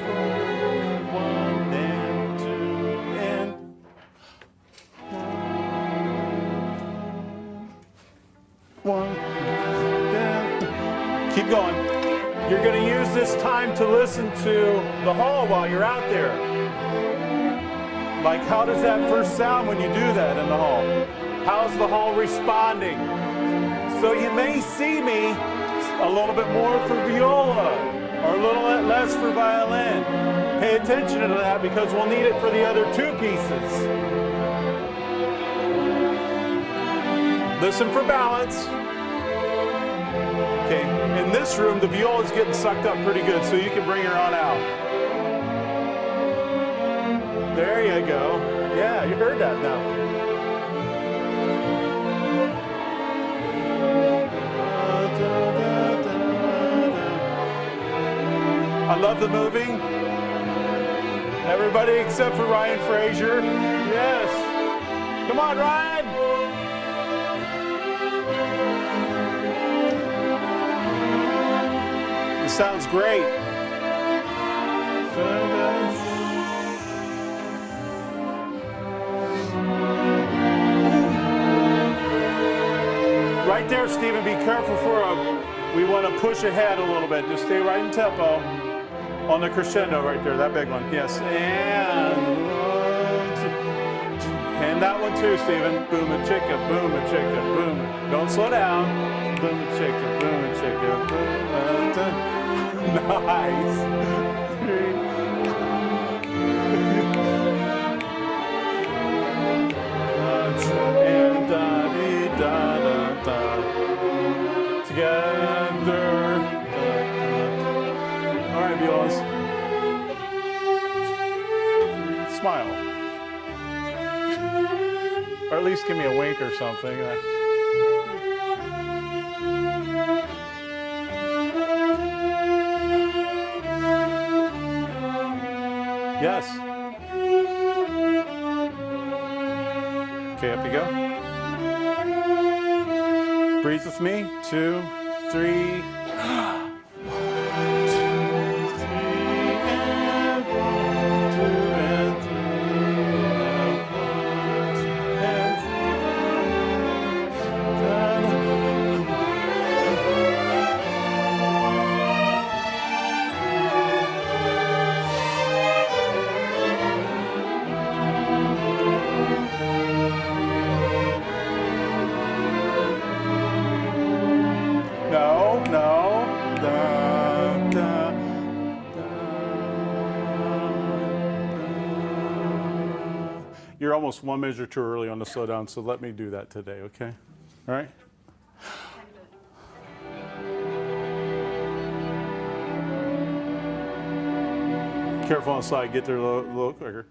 4, 1, and 2, and 1. Keep going. You're going to use this time to listen to the hall while you're out there. Like, how does that first sound when you do that in the hall? How's the hall responding? So you may see me a little bit more for viola or a little bit less for violin. Pay attention to that because we'll need it for the other 2 pieces. Listen for balance. Okay, in this room, the viola is getting sucked up pretty good, so you can bring her on out. There you go. Yeah, you heard that now. I love the movie. Everybody except for Ryan Frazier. Yes. Come on, Ryan. This sounds great. Right there, Stephen, be careful we want to push ahead a little bit. Just stay right in tempo on the crescendo right there, that big one. Yes, and that one too, Stephen. Boom a chicka, boom a chicka, boom. Don't slow down. Boom a chicka, boom a chicka, boom. Nice. And da-dee-da-da-da. Together. All right, violas. Smile. Or at least give me a wink or something. Yes. Okay, up you go. Breathe with me. 2, 3. You're almost one measure too early on the slow down, so let me do that today, okay? All right? Careful on the slide, get there a little quicker.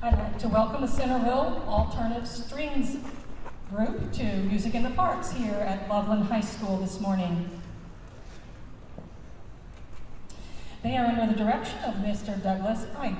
I'd like to welcome the Centerville Alternative Strings group to Music in the Parks here at Loveland High School this morning. They are under the direction of Mr. Douglas Ike.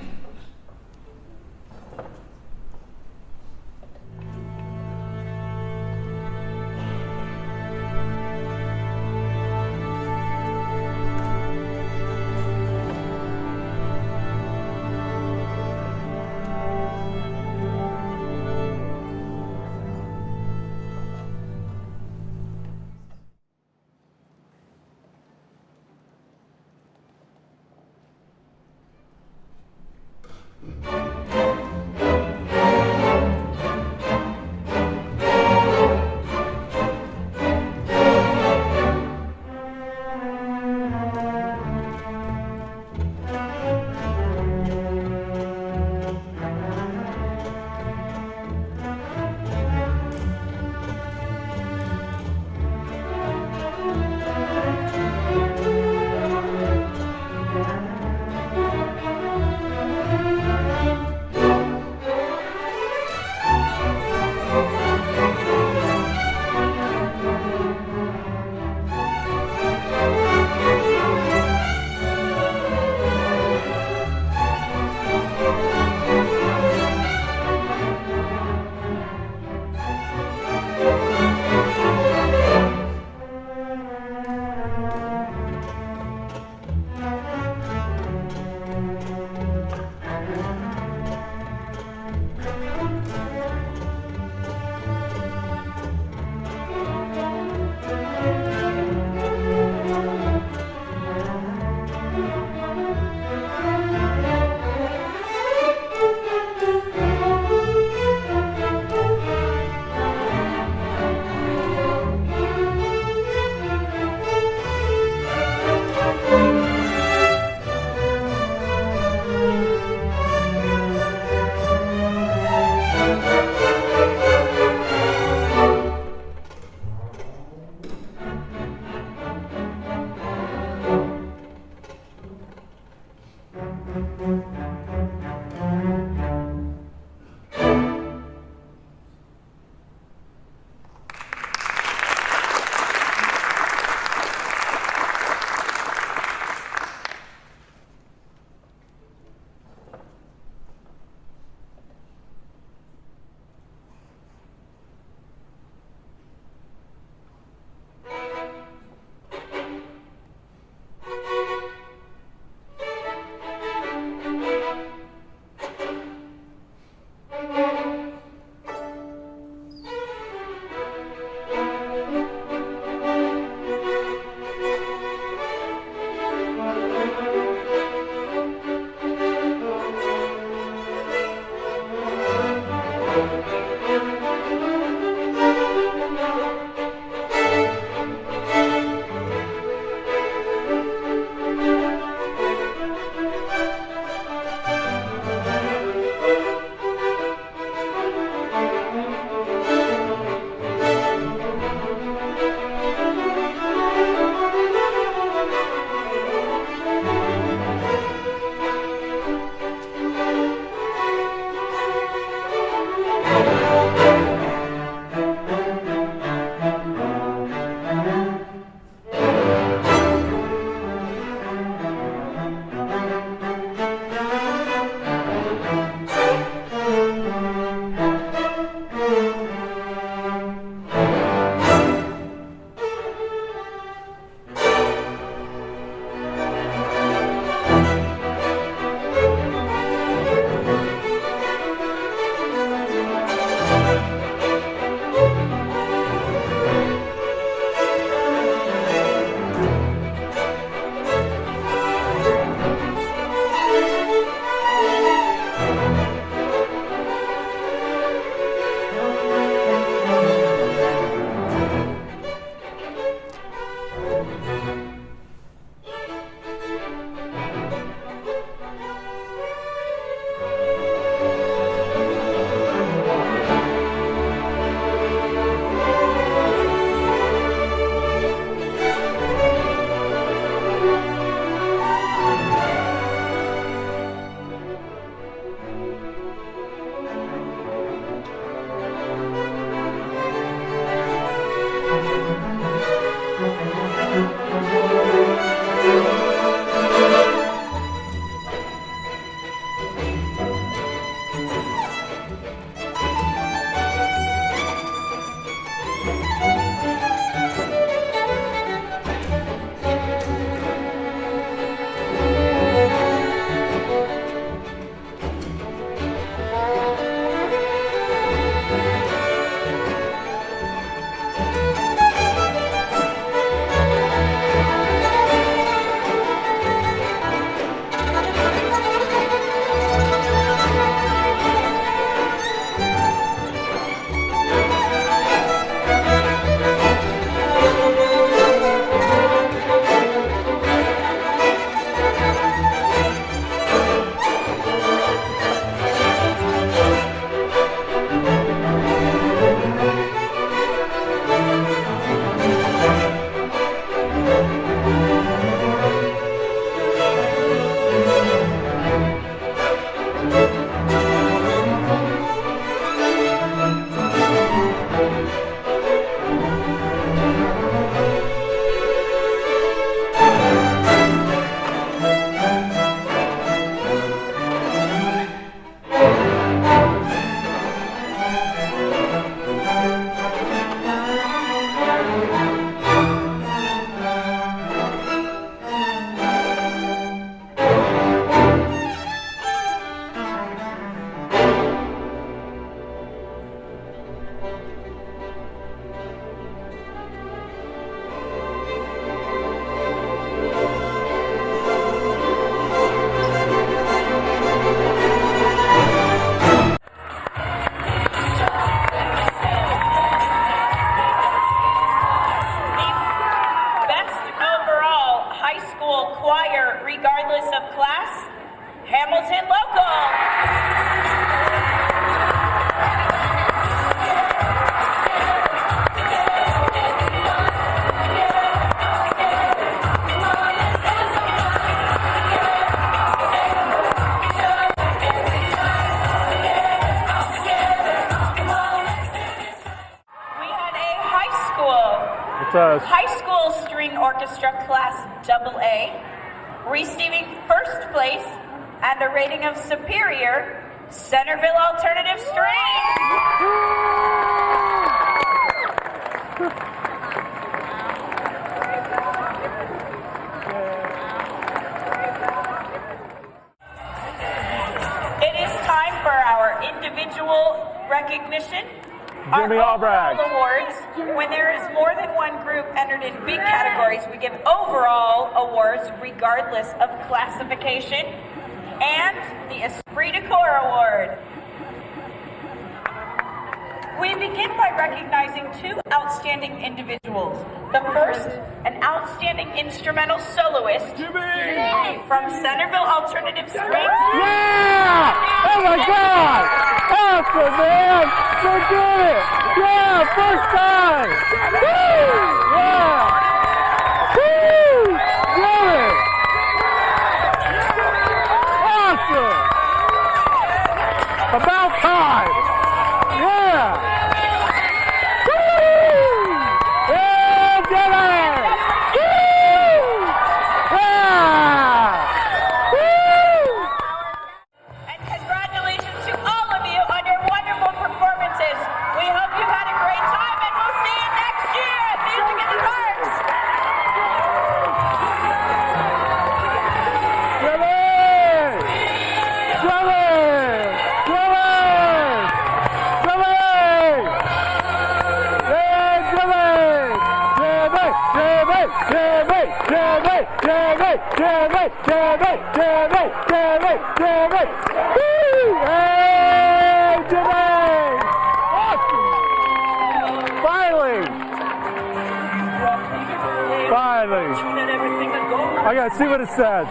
hit local. High school string orchestra class AA, receiving first place and a rating of superior, Centerville Alternative Strings. It is time for our individual recognition. Jimmy Albrecht. Our awards, when there is more than one group entered in big categories, we give overall awards regardless of classification, and the Esprit de Corps Award. We begin by recognizing two outstanding individuals. The first, an outstanding instrumental soloist from Centerville Alternative Strings. Yeah! Oh my God! Awesome, man! So good! Yeah! First time! Woo! Yeah! Woo! Love it! Awesome! About time! Yeah! Woo! Yeah, Dylan! Woo! Yeah! Woo! And congratulations to all of you on your wonderful performances. We hope you had a great time, and we'll see you next year at Music in the Parks. I gotta see what it says.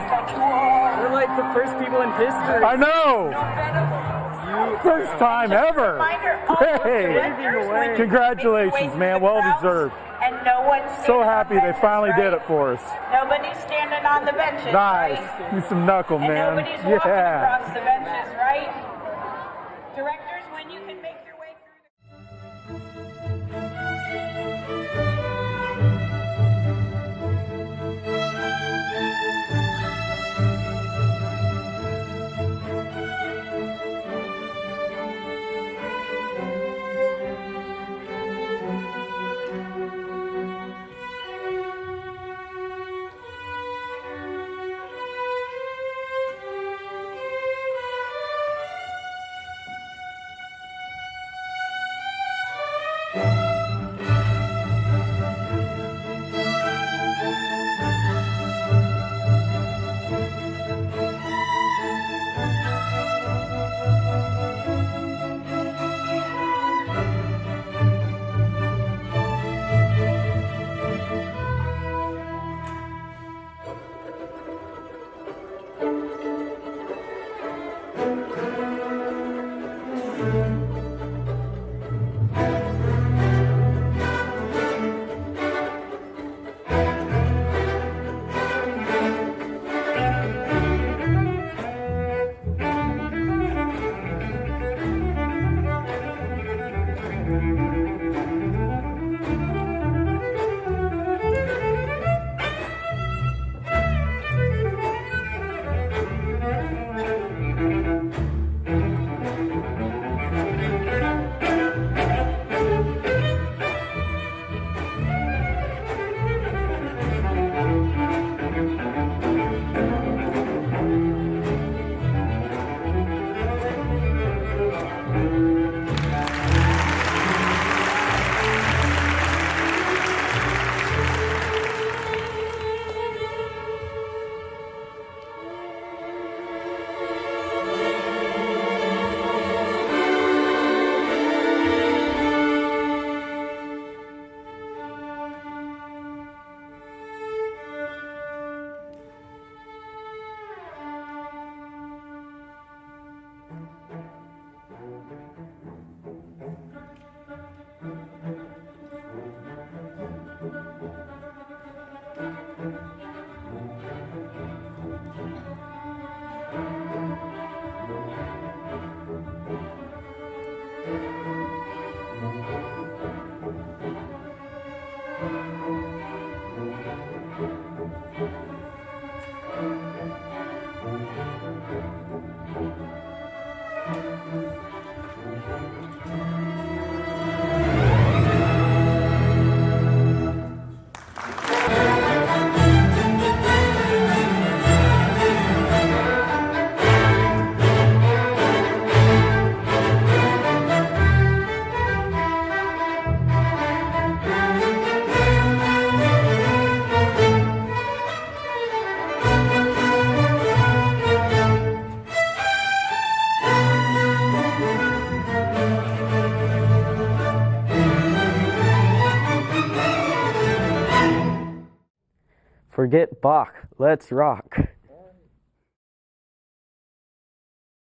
We're like the first people in history. I know. First time ever. Hey, congratulations, man. Well deserved. And no one's So happy they finally did it for us. Nobody's standing on the benches, Nice. right? Do some knuckle, And man. nobody's walking Yeah. across the benches, right? Directors, when you can make your way through the... Forget Bach, let's rock.